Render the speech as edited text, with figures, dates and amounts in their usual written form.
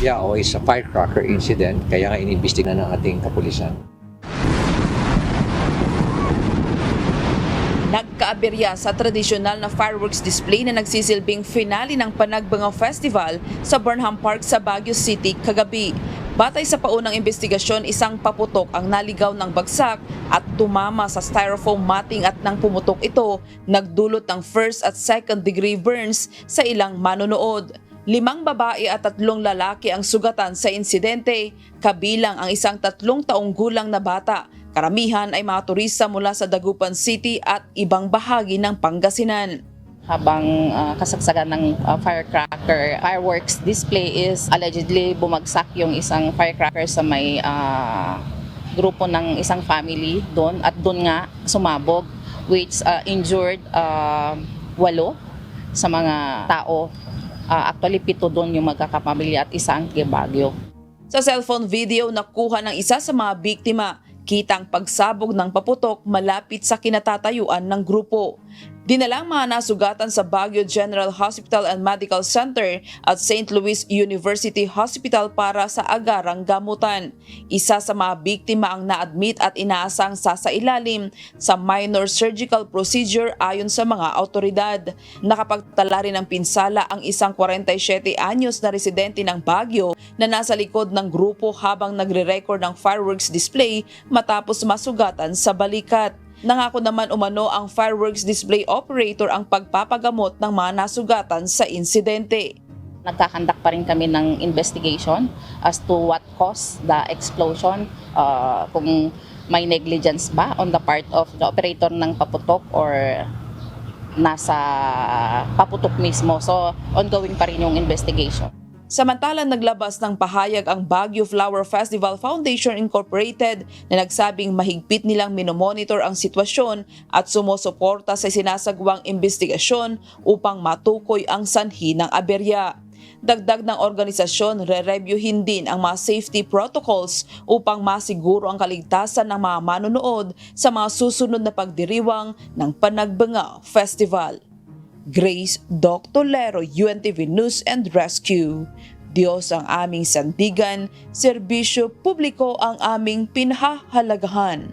Yao is a firecracker incident, kaya nga inimbestiga ng ating kapulisan. Nagkaaberya sa tradisyonal na fireworks display na nagsisilbing finale ng Panagbenga Festival sa Burnham Park sa Baguio City kagabi. Batay sa paunang investigasyon, isang paputok ang naligaw ng bagsak at tumama sa styrofoam matting at nang pumutok ito, nagdulot ng first at second degree burns sa ilang manonood. 5 babae at 3 lalaki ang sugatan sa insidente, kabilang ang isang 3 taong gulang na bata. Karamihan ay mga turista mula sa Dagupan City at ibang bahagi ng Pangasinan. Habang kasagsagan ng fireworks display is allegedly bumagsak yung isang firecracker sa may grupo ng isang family doon at doon nga sumabog, which injured 8 sa mga tao. Actually 7 doon yung magkakapamilya at isa ang Baguio. Sa cellphone video na kuha ng isa sa mga biktima, kitang pagsabog ng paputok malapit sa kinatatayuan ng grupo. Dinalang mga nasugatan sa Baguio General Hospital and Medical Center at St. Louis University Hospital para sa agarang gamutan. Isa sa mga biktima ang na-admit at inaasang sasailalim sa minor surgical procedure ayon sa mga autoridad. Nakapagtala rin ng pinsala ang isang 47 anyos na residente ng Baguio na nasa likod ng grupo habang nagre-record ng fireworks display matapos masugatan sa balikat. Nangako naman umano ang fireworks display operator ang pagpapagamot ng mga nasugatan sa insidente. Nagkakandak pa rin kami ng investigation as to what caused the explosion, kung may negligence ba on the part of the operator ng paputok or nasa paputok mismo. So ongoing pa rin yung investigation. Samantalang naglabas ng pahayag ang Baguio Flower Festival Foundation Incorporated na nagsabing mahigpit nilang minomonitor ang sitwasyon at sumusuporta sa sinasagawang investigasyon upang matukoy ang sanhi ng aberya. Dagdag ng organisasyon, re-reviewin din ang mga safety protocols upang masiguro ang kaligtasan ng mga manonood sa mga susunod na pagdiriwang ng Panagbenga Festival. Grace Doctolero, UNTV News and Rescue. Diyos ang aming sandigan, serbisyo publiko ang aming pinahahalagahan.